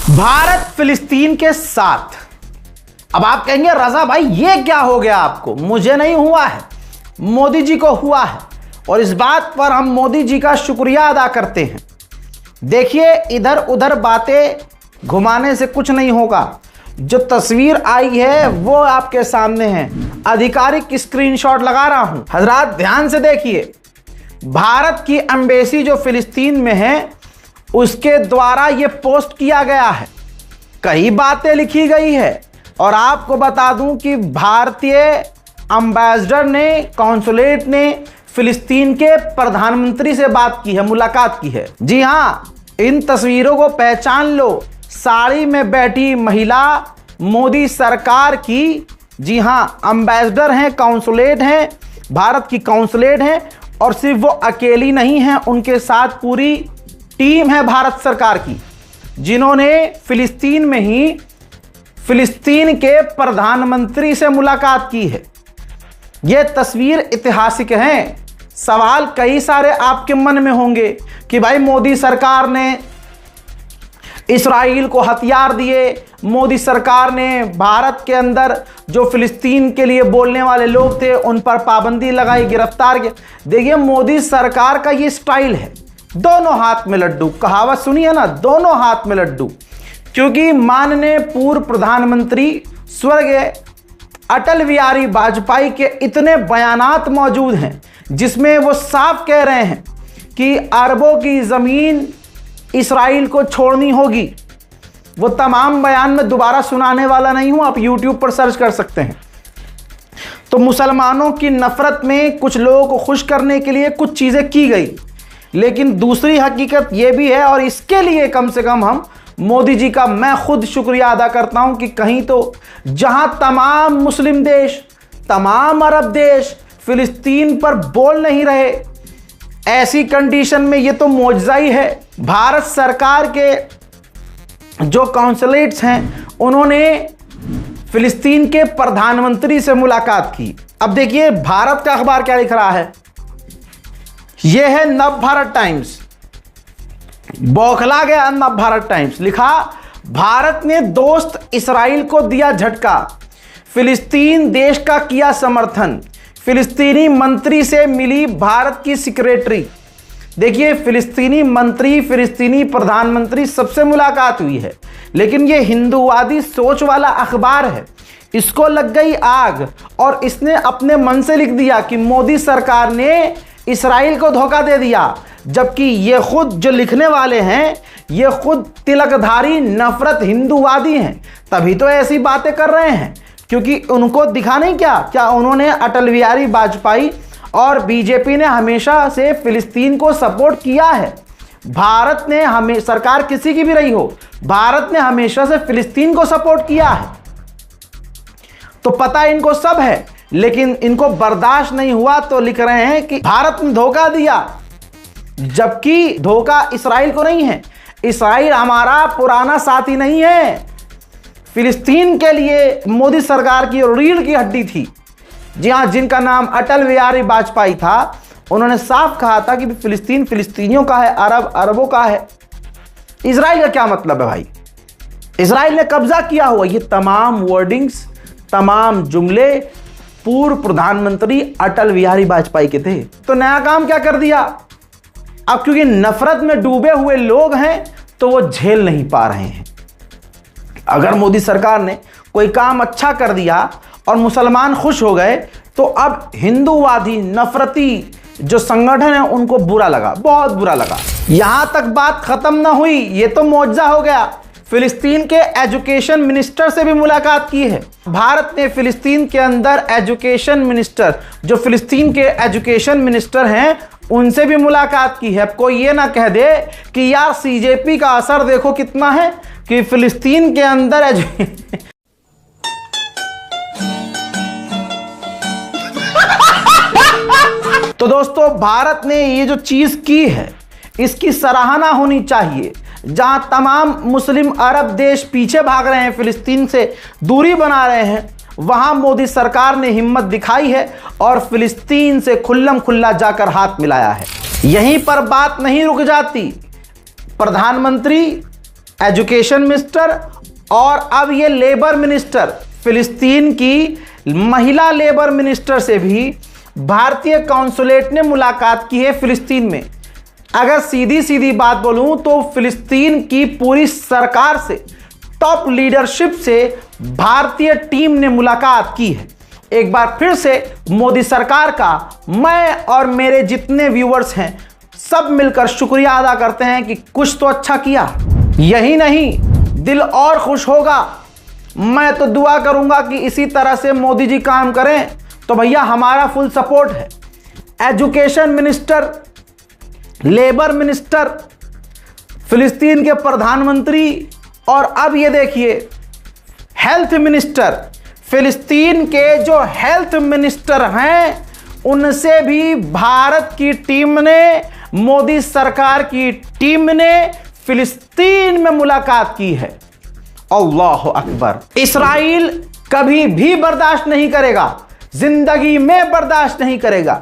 भारत फिलिस्तीन के साथ। अब आप कहेंगे रजा भाई ये क्या हो गया आपको? मुझे नहीं हुआ है, मोदी जी को हुआ है और इस बात पर हम मोदी जी का शुक्रिया अदा करते हैं। देखिए, इधर उधर बातें घुमाने से कुछ नहीं होगा। जो तस्वीर आई है वो आपके सामने है, आधिकारिक स्क्रीनशॉट लगा रहा हूं। हजरात ध्यान से देखिए, भारत की एम्बेसी जो फिलिस्तीन में है उसके द्वारा ये पोस्ट किया गया है। कई बातें लिखी गई है और आपको बता दूं कि भारतीय एम्बेसडर ने, कॉन्सुलेट ने फिलिस्तीन के प्रधानमंत्री से बात की है, मुलाकात की है। जी हां, इन तस्वीरों को पहचान लो। साड़ी में बैठी महिला मोदी सरकार की, जी हां, एम्बेसडर हैं, कॉन्सुलेट हैं, भारत की कॉन्सुलेट हैं। और सिर्फ वो अकेली नहीं है, उनके साथ पूरी टीम है भारत सरकार की, जिन्होंने फिलिस्तीन में ही फिलिस्तीन के प्रधानमंत्री से मुलाकात की है। यह तस्वीर ऐतिहासिक है। सवाल कई सारे आपके मन में होंगे कि भाई मोदी सरकार ने इस्राइल को हथियार दिए, मोदी सरकार ने भारत के अंदर जो फिलिस्तीन के लिए बोलने वाले लोग थे उन पर पाबंदी लगाई, गिरफ्तार किया। देखिए, मोदी सरकार का ये स्टाइल है, दोनों हाथ में लड्डू। कहावत सुनी है ना, दोनों हाथ में लड्डू। क्योंकि माननीय पूर्व प्रधानमंत्री स्वर्गीय अटल बिहारी वाजपेयी के इतने बयानात मौजूद हैं जिसमें वो साफ कह रहे हैं कि अरबों की ज़मीन इस्राइल को छोड़नी होगी। वो तमाम बयान में दोबारा सुनाने वाला नहीं हूं, आप YouTube पर सर्च कर सकते हैं। तो मुसलमानों की नफरत में कुछ लोगों को खुश करने के लिए कुछ चीज़ें की गई, लेकिन दूसरी हकीकत यह भी है और इसके लिए कम से कम हम मोदी जी का मैं खुद शुक्रिया अदा करता हूं कि कहीं तो जहां तमाम मुस्लिम देश, तमाम अरब देश फिलिस्तीन पर बोल नहीं रहे, ऐसी कंडीशन में ये तो मौजज़ा ही है। भारत सरकार के जो कॉन्सुलेट्स हैं उन्होंने फिलिस्तीन के प्रधानमंत्री से मुलाकात की। अब देखिए भारत का अखबार क्या लिख रहा है। यह है नव भारत टाइम्स, बौखला गया नव भारत टाइम्स। लिखा, भारत ने दोस्त इस्राइल को दिया झटका, फिलिस्तीन देश का किया समर्थन, फिलिस्तीनी मंत्री से मिली भारत की सेक्रेटरी। देखिए, फिलिस्तीनी मंत्री, फिलिस्तीनी प्रधानमंत्री सबसे मुलाकात हुई है, लेकिन ये हिंदूवादी सोच वाला अखबार है, इसको लग गई आग और इसने अपने मन से लिख दिया कि मोदी सरकार ने इस्राइल को धोखा दे दिया। जबकि ये खुद जो लिखने वाले हैं ये खुद तिलकधारी नफरत हिंदूवादी हैं, तभी तो ऐसी बातें कर रहे हैं। क्योंकि उनको दिखा नहीं क्या उन्होंने अटल बिहारी वाजपेयी और बीजेपी ने हमेशा से फिलिस्तीन को सपोर्ट किया है। भारत ने हमें, सरकार किसी की भी रही हो, भारत ने हमेशा से फिलिस्तीन को सपोर्ट किया है। तो पता इनको सब है, लेकिन इनको बर्दाश्त नहीं हुआ तो लिख रहे हैं कि भारत ने धोखा दिया। जबकि धोखा इस्राइल को नहीं है, इस्राइल हमारा पुराना साथी नहीं है। फिलिस्तीन के लिए मोदी सरकार की रीढ़ की हड्डी थी। जी हाँ, जिनका नाम अटल बिहारी वाजपेयी था, उन्होंने साफ कहा था कि फिलिस्तीन फिलिस्तीनियों का है, अरब अरबों का है। इजराइल का क्या मतलब है भाई? इजराइल ने कब्जा किया हुआ। ये तमाम वर्डिंग्स, तमाम जुमले पूर्व प्रधानमंत्री अटल बिहारी वाजपेयी के थे। तो नया काम क्या कर दिया? अब क्योंकि नफरत में डूबे हुए लोग हैं तो वो झेल नहीं पा रहे हैं। अगर मोदी सरकार ने कोई काम अच्छा कर दिया और मुसलमान खुश हो गए तो अब हिंदूवादी नफरती जो संगठन है उनको बुरा लगा, बहुत बुरा लगा। यहां तक बात खत्म ना हुई, ये तो मौजज़ा हो गया। फिलिस्तीन के एजुकेशन मिनिस्टर से भी मुलाकात की है। भारत ने फिलिस्तीन के अंदर एजुकेशन मिनिस्टर, जो फिलिस्तीन के एजुकेशन मिनिस्टर हैं, उनसे भी मुलाकात की है। अब कोई ये ना कह दे कि यार सीजेपी का असर देखो कितना है कि फिलिस्तीन के अंदर तो दोस्तों, भारत ने ये जो चीज की है इसकी सराहना होनी चाहिए। जहां तमाम मुस्लिम अरब देश पीछे भाग रहे हैं, फिलिस्तीन से दूरी बना रहे हैं, वहां मोदी सरकार ने हिम्मत दिखाई है और फिलिस्तीन से खुल्लम खुल्ला जाकर हाथ मिलाया है। यहीं पर बात नहीं रुक जाती। प्रधानमंत्री एजुकेशन मिनिस्टर और अब ये लेबर मिनिस्टर, फिलिस्तीन की महिला लेबर मिनिस्टर से भी भारतीय कॉन्सुलेट ने मुलाकात की है फिलिस्तीन में। अगर सीधी सीधी बात बोलूं तो फिलिस्तीन की पूरी सरकार से, टॉप लीडरशिप से भारतीय टीम ने मुलाकात की है। एक बार फिर से मोदी सरकार का मैं और मेरे जितने व्यूअर्स हैं सब मिलकर शुक्रिया अदा करते हैं कि कुछ तो अच्छा किया। यही नहीं, दिल और खुश होगा। मैं तो दुआ करूंगा कि इसी तरह से मोदी जी काम करें, तो भैया हमारा फुल सपोर्ट है। एजुकेशन मिनिस्टर, लेबर मिनिस्टर, फिलिस्तीन के प्रधानमंत्री और अब ये देखिए हेल्थ मिनिस्टर, फिलिस्तीन के जो हेल्थ मिनिस्टर हैं उनसे भी भारत की टीम ने, मोदी सरकार की टीम ने फिलिस्तीन में मुलाकात की है। अल्लाह अकबर। इस्राइल कभी भी बर्दाश्त नहीं करेगा, जिंदगी में बर्दाश्त नहीं करेगा।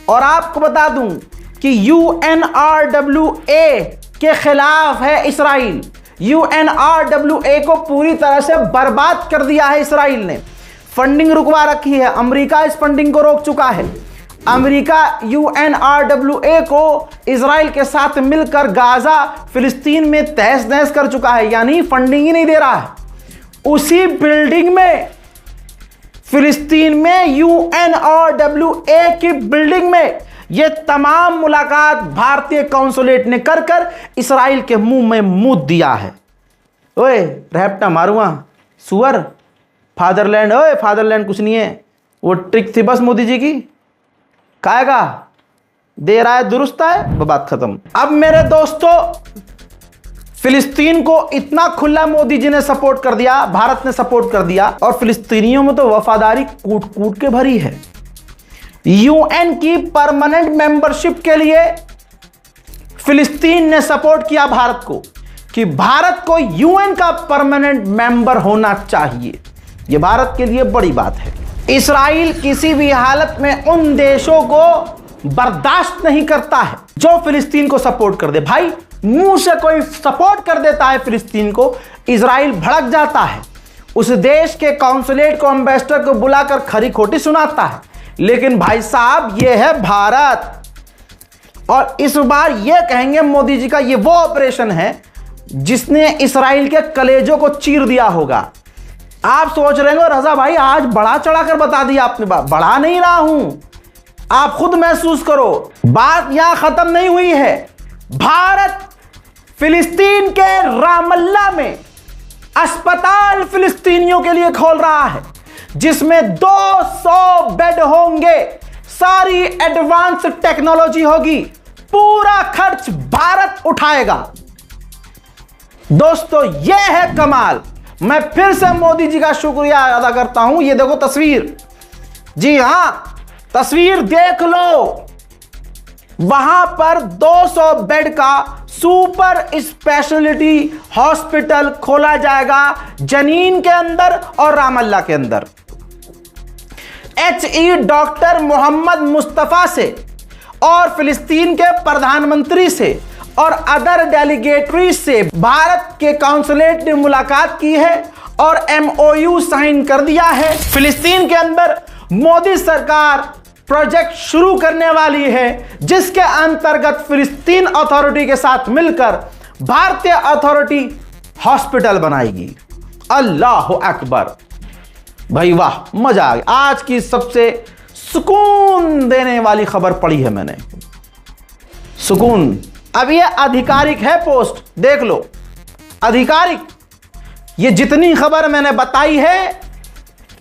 और आपको बता दूं कि UNRWA के खिलाफ है इस्राइल। UNRWA को पूरी तरह से बर्बाद कर दिया है इस्राइल ने। फंडिंग रुकवा रखी है, अमेरिका इस फंडिंग को रोक चुका है। अमेरिका UNRWA को इजराइल के साथ मिलकर गाजा, फिलिस्तीन में तहस नहस कर चुका है, यानी फंडिंग ही नहीं दे रहा है। उसी बिल्डिंग में, फिलिस्तीन में UNRWA की बिल्डिंग में यह तमाम मुलाकात भारतीय कॉन्सुलेट ने कर कर इस्राइल के मुंह में मुंह दिया है। ओए रैप्टा मारूंगा सुअर, फादरलैंड, ओए फादरलैंड कुछ नहीं है, वो ट्रिक थी बस मोदी जी की। खाएगा, दे रहा है, दुरुस्त है, बात खत्म। अब मेरे दोस्तों, फिलिस्तीन को इतना खुला मोदी जी ने सपोर्ट कर दिया, भारत ने सपोर्ट कर दिया, और फिलिस्तीनियों में तो वफादारी कूट कूट के भरी है। यूएन की परमानेंट मेंबरशिप के लिए फिलिस्तीन ने सपोर्ट किया भारत को कि भारत को यूएन का परमानेंट मेंबर होना चाहिए। यह भारत के लिए बड़ी बात है। इस्राइल किसी भी हालत में उन देशों को बर्दाश्त नहीं करता है जो फिलिस्तीन को सपोर्ट कर दे। भाई मुंह से कोई सपोर्ट कर देता है फिलिस्तीन को, इजराइल भड़क जाता है, उस देश के कॉन्सुलेट को, एम्बेसडर को बुलाकर खरी खोटी सुनाता है। लेकिन भाई साहब ये है भारत, और इस बार ये कहेंगे मोदी जी का ये वो ऑपरेशन है जिसने इस्राइल के कलेजों को चीर दिया होगा। आप सोच रहे हो रजा भाई आज बड़ा चढ़ाकर बता दिया आपने, बढ़ा नहीं रहा हूं, आप खुद महसूस करो, बात यहां खत्म नहीं हुई है। भारत फिलिस्तीन के रामल्ला में अस्पताल फिलिस्तीनियों के लिए खोल रहा है जिसमें 200 बेड होंगे, सारी एडवांस टेक्नोलॉजी होगी, पूरा खर्च भारत उठाएगा। दोस्तों यह है कमाल। मैं फिर से मोदी जी का शुक्रिया अदा करता हूं। ये देखो तस्वीर, जी हां तस्वीर देख लो, वहां पर 200 बेड का सुपर स्पेशलिटी हॉस्पिटल खोला जाएगा जनीन के अंदर और रामल्ला के अंदर। HE डॉक्टर मोहम्मद मुस्तफा से और फिलिस्तीन के प्रधानमंत्री से और अदर डेलीगेटरी से भारत के कॉन्सुलेट ने मुलाकात की है और MOU साइन कर दिया है। फिलिस्तीन के अंदर मोदी सरकार प्रोजेक्ट शुरू करने वाली है जिसके अंतर्गत फिलिस्तीन अथॉरिटी के साथ मिलकर भारतीय अथॉरिटी हॉस्पिटल बनाएगी। अल्लाह अकबर। भाई वाह, मजा आ गया। आज की सबसे सुकून देने वाली खबर पढ़ी है मैंने, सुकून। अब ये आधिकारिक है पोस्ट, देख लो, आधिकारिक। ये जितनी खबर मैंने बताई है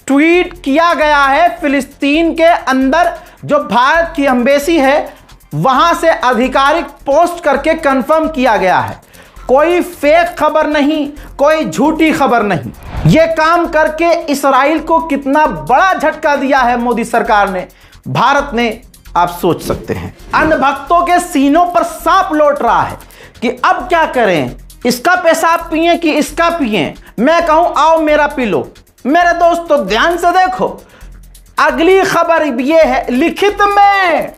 ट्वीट किया गया है फिलिस्तीन के अंदर जो भारत की एम्बेसी है वहां से आधिकारिक पोस्ट करके कंफर्म किया गया है। कोई फेक खबर नहीं, कोई झूठी खबर नहीं। यह काम करके इस्राइल को कितना बड़ा झटका दिया है मोदी सरकार ने, भारत ने, आप सोच सकते हैं। अन्य भक्तों के सीनों पर सांप लौट रहा है कि अब क्या करें, इसका पेशाब पिए कि इसका पिए। मैं कहूं आओ मेरा पी लो। मेरे दोस्तों ध्यान से देखो, अगली खबर यह है, लिखित में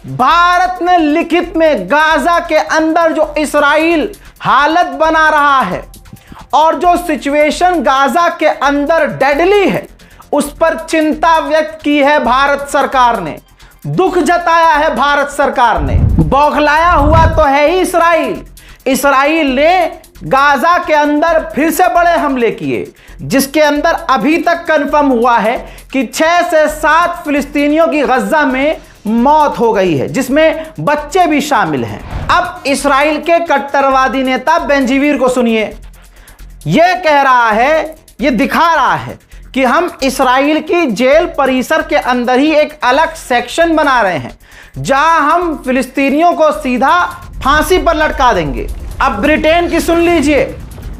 भारत ने लिखित में गाजा के अंदर जो इस्राइल हालत बना रहा है और जो सिचुएशन गाजा के अंदर डेडली है उस पर चिंता व्यक्त की है भारत सरकार ने, दुख जताया है भारत सरकार ने। बौखलाया हुआ तो है ही इसराइल। इसराइल ने गाजा के अंदर फिर से बड़े हमले किए, जिसके अंदर अभी तक कंफर्म हुआ है कि 6 से 7 फिलिस्तीनियों की गजा में मौत हो गई है, जिसमें बच्चे भी शामिल हैं। अब इसराइल के कट्टरवादी नेता बेंजीवीर को सुनिए। यह कह रहा है, यह दिखा रहा है कि हम इसराइल की जेल परिसर के अंदर ही एक अलग सेक्शन बना रहे हैं जहां हम फिलिस्तीनियों को सीधा फांसी पर लटका देंगे। अब ब्रिटेन की सुन लीजिए।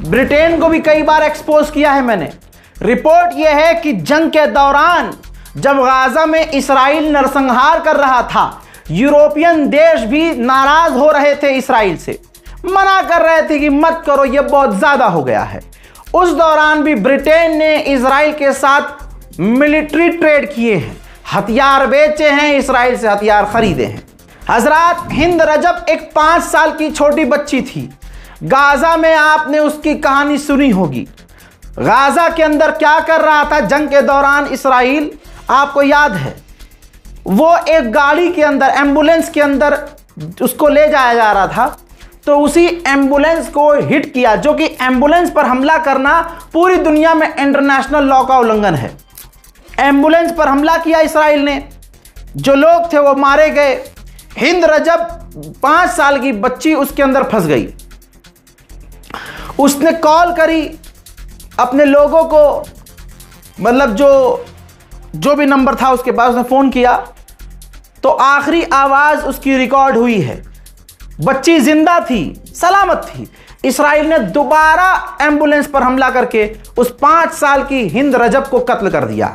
ब्रिटेन को भी कई बार एक्सपोज किया है मैंने। रिपोर्ट यह है कि जंग के दौरान जब गाजा में इसराइल नरसंहार कर रहा था, यूरोपियन देश भी नाराज हो रहे थे इसराइल से, मना कर रहे थे कि मत करो, यह बहुत ज्यादा हो गया है। उस दौरान भी ब्रिटेन ने इसराइल के साथ मिलिट्री ट्रेड किए हैं, हथियार बेचे हैं, इसराइल से हथियार खरीदे हैं। हजरात, हिंद रजब एक 5 साल की छोटी बच्ची थी। गाजा में आपने उसकी कहानी सुनी होगी। गाजा के अंदर क्या कर रहा था जंग के दौरान इसराइल, आपको याद है? वो एक गाड़ी के अंदर, एम्बुलेंस के अंदर उसको ले जाया जा रहा था, तो उसी एम्बुलेंस को हिट किया, जो कि एम्बुलेंस पर हमला करना पूरी दुनिया में इंटरनेशनल लॉ का उल्लंघन है। एम्बुलेंस पर हमला किया इसराइल ने, जो लोग थे वो मारे गए। हिंद रजब 5 साल की बच्ची उसके अंदर फंस गई। उसने कॉल करी अपने लोगों को, मतलब जो भी नंबर था उसके पास, उसने फोन किया तो आखिरी आवाज उसकी रिकॉर्ड हुई है। बच्ची जिंदा थी, सलामत थी। इसराइल ने दोबारा एम्बुलेंस पर हमला करके उस 5 साल की हिंद रजब को कत्ल कर दिया।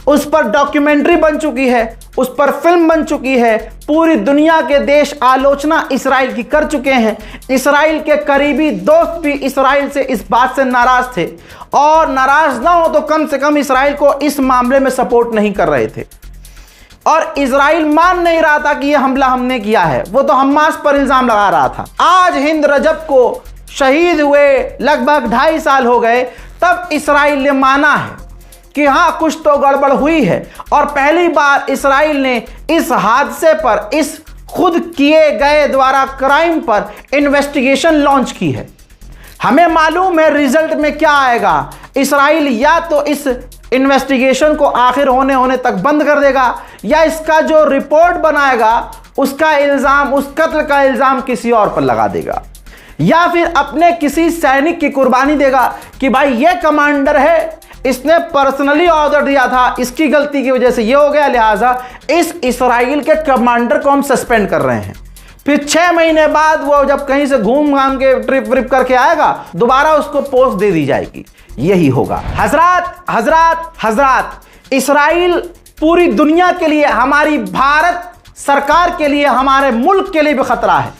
उस पर डॉक्यूमेंट्री बन चुकी है, उस पर फिल्म बन चुकी है। पूरी दुनिया के देश आलोचना इसराइल की कर चुके हैं। इसराइल के करीबी दोस्त भी इसराइल से इस बात से नाराज थे, और नाराज ना हो तो कम से कम इसराइल को इस मामले में सपोर्ट नहीं कर रहे थे। और इसराइल मान नहीं रहा था कि यह हमला हमने किया है, वो तो हमास पर इल्जाम लगा रहा था। आज हिंद रजब को शहीद हुए लगभग 2.5 साल हो गए, तब इसराइल ने माना है कि हां कुछ तो गड़बड़ हुई है, और पहली बार इसराइल ने इस हादसे पर, इस खुद किए गए द्वारा क्राइम पर इन्वेस्टिगेशन लॉन्च की है। हमें मालूम है रिजल्ट में क्या आएगा। इसराइल या तो इस इन्वेस्टिगेशन को आखिर होने तक बंद कर देगा, या इसका जो रिपोर्ट बनाएगा उसका इल्जाम, उस कत्ल का इल्जाम किसी और पर लगा देगा, या फिर अपने किसी सैनिक की कुर्बानी देगा कि भाई ये कमांडर है, इसने पर्सनली ऑर्डर दिया था, इसकी गलती की वजह से ये हो गया, लिहाजा इस इसराइल के कमांडर को हम सस्पेंड कर रहे हैं। फिर 6 महीने बाद वो जब कहीं से घूम घाम के ट्रिप व्रिप करके आएगा, दोबारा उसको पोस्ट दे दी जाएगी। यही होगा। हजरात, इसराइल पूरी दुनिया के लिए, हमारी भारत सरकार के लिए, हमारे मुल्क के लिए भी खतरा है।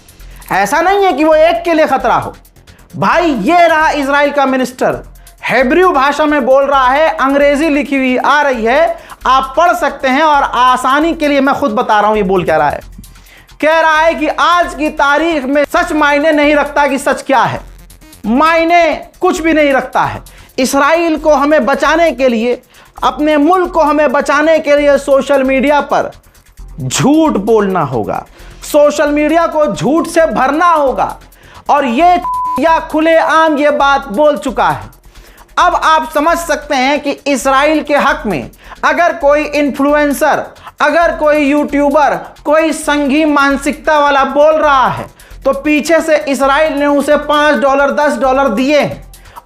ऐसा नहीं है कि वो एक के लिए खतरा हो। भाई ये रहा इसराइल का मिनिस्टर, हेब्रू भाषा में बोल रहा है, अंग्रेजी लिखी हुई आ रही है, आप पढ़ सकते हैं, और आसानी के लिए मैं खुद बता रहा हूं ये बोल क्या रहा है। कह रहा है कि आज की तारीख में सच मायने नहीं रखता कि सच क्या है, मायने कुछ भी नहीं रखता है। इसराइल को हमें बचाने के लिए, अपने मुल्क को हमें बचाने के लिए सोशल मीडिया पर झूठ बोलना होगा, सोशल मीडिया को झूठ से भरना होगा, और ये या खुलेआम ये बात बोल चुका है। अब आप समझ सकते हैं कि इसराइल के हक में अगर कोई इन्फ्लुएंसर, अगर कोई यूट्यूबर, कोई संघी मानसिकता वाला बोल रहा है, तो पीछे से इसराइल ने उसे $5, $10 दिए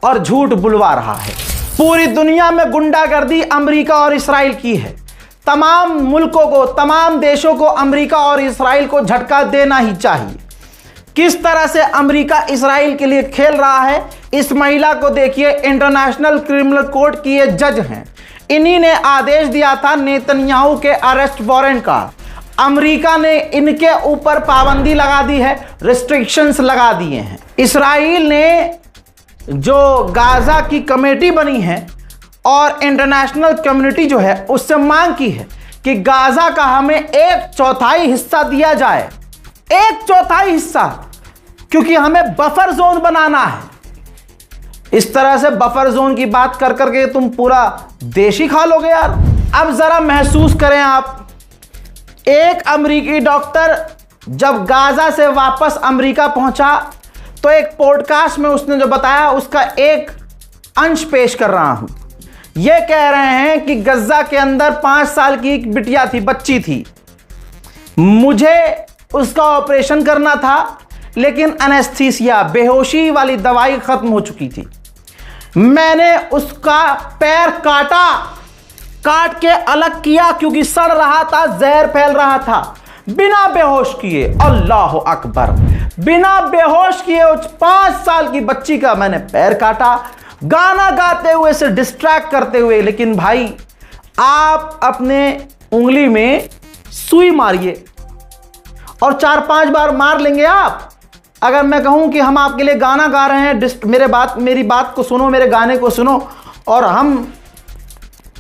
और झूठ बुलवा रहा है। पूरी दुनिया में गुंडागर्दी अमेरिका और इसराइल की है। तमाम मुल्कों को, तमाम देशों को अमेरिका और इसराइल को झटका देना ही चाहिए। किस तरह से अमेरिका इसराइल के लिए खेल रहा है, इस महिला को देखिए। इंटरनेशनल क्रिमिनल कोर्ट की ये जज हैं, इन्हीं ने आदेश दिया था नेतन्याहू के अरेस्ट वारंट का। अमेरिका ने इनके ऊपर पाबंदी लगा दी है, रिस्ट्रिक्शंस लगा दिए हैं। इसराइल ने जो गाजा की कमेटी बनी है और इंटरनेशनल कम्युनिटी जो है उससे मांग की है कि गाजा का हमें 1/4 हिस्सा दिया जाए। 1/4 हिस्सा। क्योंकि हमें बफर जोन बनाना है। इस तरह से बफर जोन की बात कर करके तुम पूरा देश ही खा लोगे यार। अब जरा महसूस करें आप, एक अमेरिकी डॉक्टर जब गाजा से वापस अमेरिका पहुंचा तो एक पॉडकास्ट में उसने जो बताया उसका एक अंश पेश कर रहा हूं। यह कह रहे हैं कि गजा के अंदर 5 साल की एक बिटिया थी, बच्ची थी। मुझे उसका ऑपरेशन करना था, लेकिन एनेस्थीसिया, बेहोशी वाली दवाई खत्म हो चुकी थी। मैंने उसका पैर काट के अलग किया क्योंकि सड़ रहा था, जहर फैल रहा था। बिना बेहोश किए, अल्लाह अकबर, बिना बेहोश किए उस 5 साल की बच्ची का मैंने पैर काटा, गाना गाते हुए, से डिस्ट्रैक्ट करते हुए। लेकिन भाई, आप अपने उंगली में सुई मारिए और 4-5 बार मार लेंगे आप। अगर मैं कहूं कि हम आपके लिए गाना गा रहे हैं, मेरी बात को सुनो, मेरे गाने को सुनो, और हम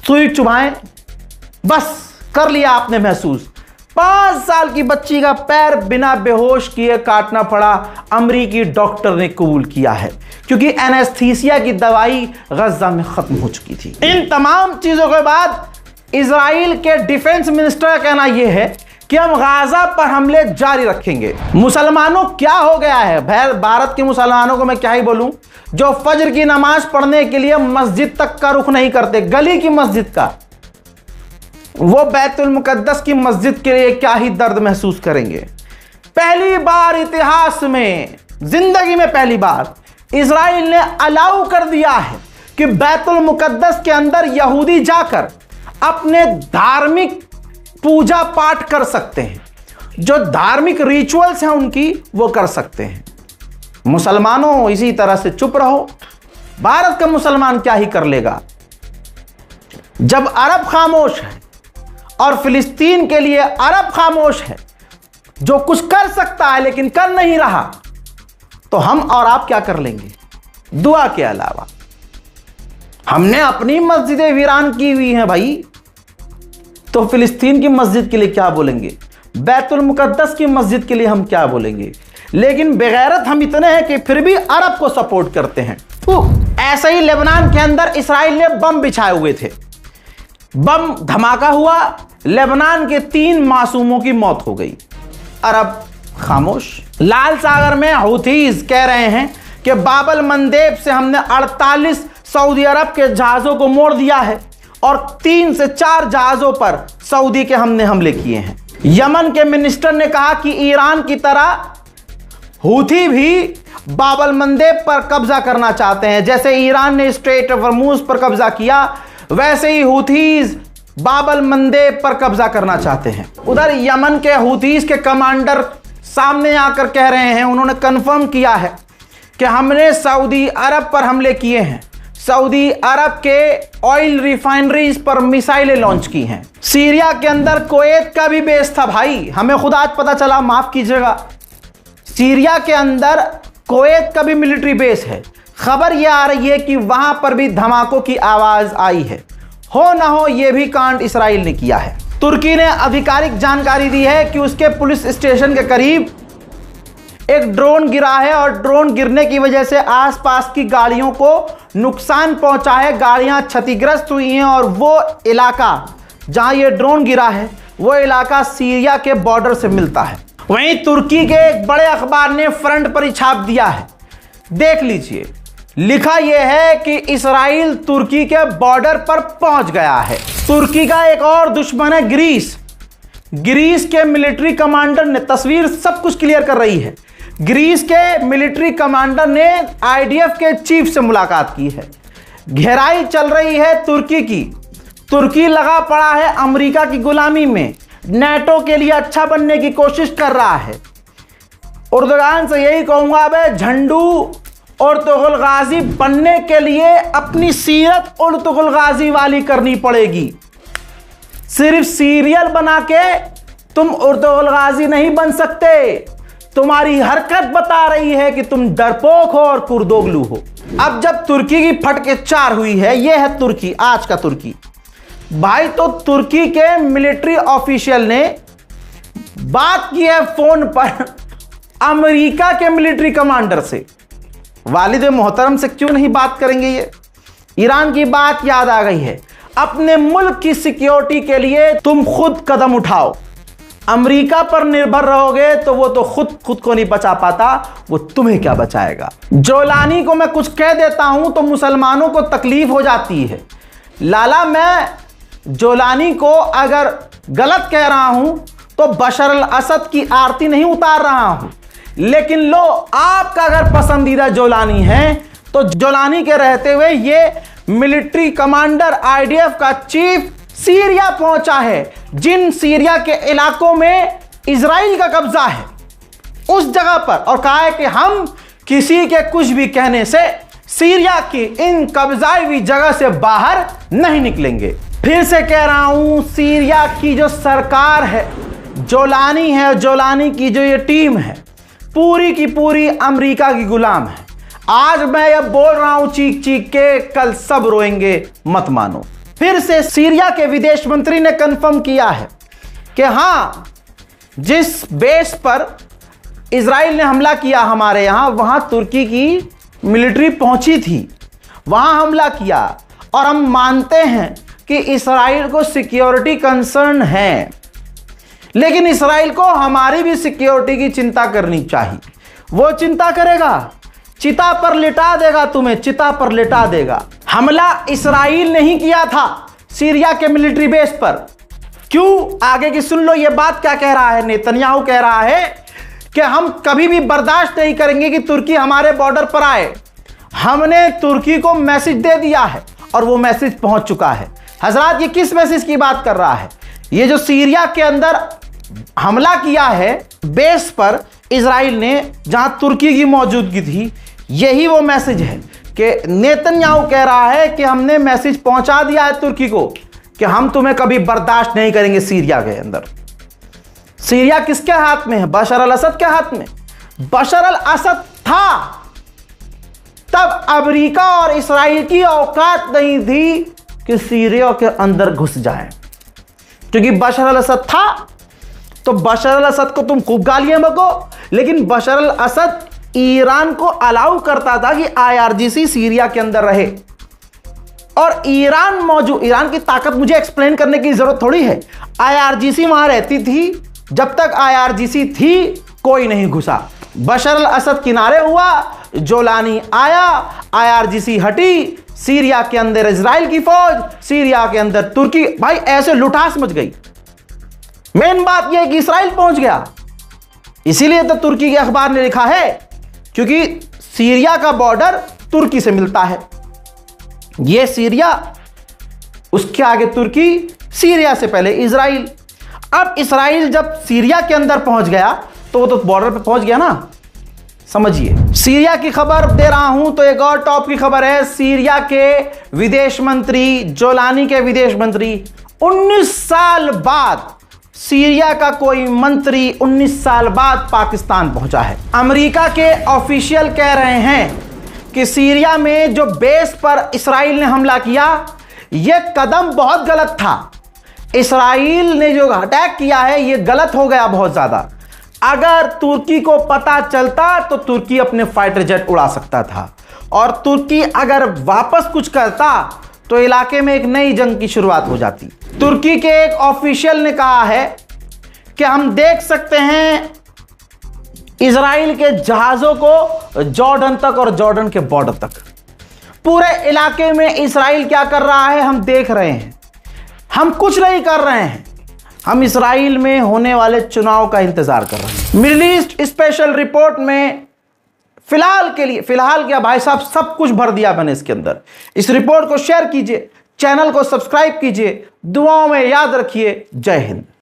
सुई चुभाएं, बस कर लिया आपने महसूस। 5 साल की बच्ची का पैर बिना बेहोश किए काटना पड़ा। अमेरिकी डॉक्टर ने कबूल किया है क्योंकि एनेस्थीसिया की दवाई गजा में खत्म हो चुकी थी। इन तमाम चीजों के बाद इजराइल के डिफेंस मिनिस्टर का कहना यह है कि हम गाजा पर हमले जारी रखेंगे। मुसलमानों, क्या हो गया है? भारत के मुसलमानों को मैं क्या ही बोलूं, जो फजर की नमाज पढ़ने के लिए मस्जिद तक का रुख नहीं करते, गली की मस्जिद का, वो बैतुल मुकद्दस की मस्जिद के लिए क्या ही दर्द महसूस करेंगे। पहली बार इतिहास में, जिंदगी में पहली बार इजराइल ने अलाउ कर दिया है कि बैतुल मुकद्दस के अंदर यहूदी जाकर अपने धार्मिक पूजा पाठ कर सकते हैं, जो धार्मिक रिचुअल्स हैं उनकी, वो कर सकते हैं। मुसलमानों, इसी तरह से चुप रहो। भारत का मुसलमान क्या ही कर लेगा? जब अरब खामोश है और फिलिस्तीन के लिए अरब खामोश है, जो कुछ कर सकता है लेकिन कर नहीं रहा, तो हम और आप क्या कर लेंगे? दुआ के अलावा। हमने अपनी मस्जिदें वीरान की हुई हैं भाई, तो फिलिस्तीन की मस्जिद के लिए क्या बोलेंगे? बैतुल मुकद्दस की मस्जिद के लिए हम क्या बोलेंगे? लेकिन बेगैरत हम इतने हैं कि फिर भी अरब को सपोर्ट करते हैं। ऐसे ही लेबनान के अंदर इसराइल ने बम बिछाए हुए थे, बम धमाका हुआ, लेबनान के 3 मासूमों की मौत हो गई। अरब खामोश। लाल सागर में हूथीज कह रहे हैं कि बाबल मंदेब से हमने 48 सऊदी अरब के जहाजों को मोड़ दिया है और 3 से 4 जहाजों पर सऊदी के हमने हमले किए हैं। यमन के मिनिस्टर ने कहा कि ईरान की तरह हूथी भी बाबल मंदेब पर कब्जा करना चाहते हैं। जैसे ईरान ने स्ट्रेट ऑफ हॉर्मुज पर कब्जा किया, वैसे ही हूथीज बाबल मंदेब पर कब्जा करना चाहते हैं। उधर यमन के हूथीज के कमांडर सामने आकर कह रहे हैं, उन्होंने कंफर्म किया है कि हमने सऊदी अरब पर हमले किए हैं, सऊदी अरब के ऑयल रिफाइनरीज पर मिसाइलें लॉन्च की हैं। सीरिया के अंदर कुवैत का भी बेस था भाई, हमें खुद आज पता चला, माफ कीजिएगा। सीरिया के अंदर कुवैत का भी मिलिट्री बेस है। खबर यह आ रही है कि वहां पर भी धमाकों की आवाज आई है। हो ना हो, यह भी कांड इसराइल ने किया है। तुर्की ने आधिकारिक जानकारी दी है कि उसके पुलिस स्टेशन के करीब एक ड्रोन गिरा है और ड्रोन गिरने की वजह से आसपास की गाड़ियों को नुकसान पहुंचा है, गाड़ियां क्षतिग्रस्त हुई हैं। और वो इलाका जहां ये ड्रोन गिरा है, वो इलाका सीरिया के बॉर्डर से मिलता है। वहीं तुर्की के एक बड़े अखबार ने फ्रंट पर ही छाप दिया है, देख लीजिए। लिखा यह है कि इसराइल तुर्की के बॉर्डर पर पहुंच गया है। तुर्की का एक और दुश्मन है ग्रीस। ग्रीस के मिलिट्री कमांडर ने, तस्वीर सब कुछ क्लियर कर रही है, ग्रीस के मिलिट्री कमांडर ने आईडीएफ के चीफ से मुलाकात की है। घेराई चल रही है तुर्की की। तुर्की लगा पड़ा है अमेरिका की गुलामी में, नेटो के लिए अच्छा बनने की कोशिश कर रहा है। उर्दुगान से यही कहूंगा, बे झंडू उर्तुगुल गाजी बनने के लिए अपनी सीरत उर्तुगुल गाजी वाली करनी पड़ेगी। सिर्फ सीरियल बना के तुम उर्तुगुल गाजी नहीं बन सकते। तुम्हारी हरकत बता रही है कि तुम डरपोक हो और कुर्दोगलू हो। अब जब तुर्की की फटके 4 हुई है, यह है तुर्की, आज का तुर्की भाई। तो तुर्की के मिलिट्री ऑफिशियल ने बात की है फोन पर अमेरिका के मिलिट्री कमांडर से। वालिद मोहतरम से क्यों नहीं बात करेंगे? ये ईरान की बात याद आ गई है। अपने मुल्क की सिक्योरिटी के लिए तुम खुद कदम उठाओ। अमेरिका पर निर्भर रहोगे तो वो तो खुद को नहीं बचा पाता, वो तुम्हें क्या बचाएगा। जोलानी को मैं कुछ कह देता हूं तो मुसलमानों को तकलीफ हो जाती है। लाला, मैं जोलानी को अगर गलत कह रहा हूं तो बशर अल असद की आरती नहीं उतार रहा हूं, लेकिन लो, आपका अगर पसंदीदा जोलानी है तो जोलानी के रहते हुए ये मिलिट्री कमांडर आईडीएफ का चीफ सीरिया पहुंचा है, जिन सीरिया के इलाकों में इजराइल का कब्जा है, उस जगह पर, और कहा है कि हम किसी के कुछ भी कहने से सीरिया की इन कब्जाई हुई जगह से बाहर नहीं निकलेंगे। फिर से कह रहा हूं, सीरिया की जो सरकार है, जोलानी है, जोलानी की जो ये टीम है, पूरी की पूरी अमेरिका की गुलाम है। आज मैं यह बोल रहा हूं चीख चीख के, कल सब रोएंगे, मत मानो। फिर से सीरिया के विदेश मंत्री ने कंफर्म किया है कि हां, जिस बेस पर इजराइल ने हमला किया हमारे यहां, वहां तुर्की की मिलिट्री पहुंची थी, वहां हमला किया, और हम मानते हैं कि इजराइल को सिक्योरिटी कंसर्न है, लेकिन इजराइल को हमारी भी सिक्योरिटी की चिंता करनी चाहिए। वो चिंता करेगा, चिता पर लिटा देगा, तुम्हें चिता पर लिटा देगा। हमला इजराइल नहीं किया था सीरिया के मिलिट्री बेस पर। क्यों? आगे की सुन लो, ये बात क्या कह रहा है। नेतन्याहू कह रहा है कि हम कभी भी बर्दाश्त नहीं करेंगे कि तुर्की हमारे बॉर्डर पर आए। हमने तुर्की को मैसेज दे दिया है और वो मैसेज पहुंच चुका है। हजरात, ये किस मैसेज की बात कर रहा है? ये जो सीरिया के अंदर हमला किया है बेस पर इजराइल ने, जहां तुर्की की मौजूदगी थी, यही वो मैसेज है कि नेतन्याहू कह रहा है कि हमने मैसेज पहुंचा दिया है तुर्की को कि हम तुम्हें कभी बर्दाश्त नहीं करेंगे सीरिया के अंदर। सीरिया किसके हाथ में है? बशर अल असद के हाथ में। बशर अल असद था तब अमेरिका और इस्राइल की औकात नहीं थी कि सीरिया के अंदर घुस जाए, क्योंकि बशर अल असद था तो बशर अल असद को तुम खूब गालियां बको, लेकिन बशर अल असद ईरान को अलाउ करता था कि आईआरजीसी सीरिया के अंदर रहे, और ईरान की ताकत मुझे एक्सप्लेन करने की जरूरत थोड़ी है। आईआरजीसी वहां रहती थी, जब तक आईआरजीसी थी कोई नहीं घुसा। बशर अल असद किनारे हुआ, जोलानी आया, आईआरजीसी हटी, सीरिया के अंदर इजराइल की फौज, सीरिया के अंदर तुर्की। भाई ऐसे लुटास मच गई। मेन बात यह है कि इजराइल पहुंच गया, इसीलिए तो तुर्की के अखबार ने लिखा है, क्योंकि सीरिया का बॉर्डर तुर्की से मिलता है। यह सीरिया, उसके आगे तुर्की, सीरिया से पहले इजराइल। अब इजराइल जब सीरिया के अंदर पहुंच गया तो वो तो बॉर्डर पे पहुंच गया ना, समझिए। सीरिया की खबर दे रहा हूं तो एक और टॉप की खबर है। सीरिया के विदेश मंत्री, जोलानी के विदेश मंत्री, 19 साल बाद सीरिया का कोई मंत्री 19 साल बाद पाकिस्तान पहुंचा है। अमेरिका के ऑफिशियल कह रहे हैं कि सीरिया में जो बेस पर इस्राइल ने हमला किया, यह कदम बहुत गलत था। इस्राइल ने जो अटैक किया है यह गलत हो गया बहुत ज्यादा। अगर तुर्की को पता चलता तो तुर्की अपने फाइटर जेट उड़ा सकता था, और तुर्की अगर वापस कुछ करता तो इलाके में एक नई जंग की शुरुआत हो जाती। तुर्की के एक ऑफिशियल ने कहा है कि हम देख सकते हैं इजराइल के जहाजों को जॉर्डन तक और जॉर्डन के बॉर्डर तक, पूरे इलाके में इजराइल क्या कर रहा है हम देख रहे हैं। हम कुछ नहीं कर रहे हैं, हम इजराइल में होने वाले चुनाव का इंतजार कर रहे हैं। मिडिल ईस्ट स्पेशल रिपोर्ट में फिलहाल क्या भाई साहब, सब कुछ भर दिया मैंने इसके अंदर। इस रिपोर्ट को शेयर कीजिए, चैनल को सब्सक्राइब कीजिए, दुआओं में याद रखिए। जय हिंद।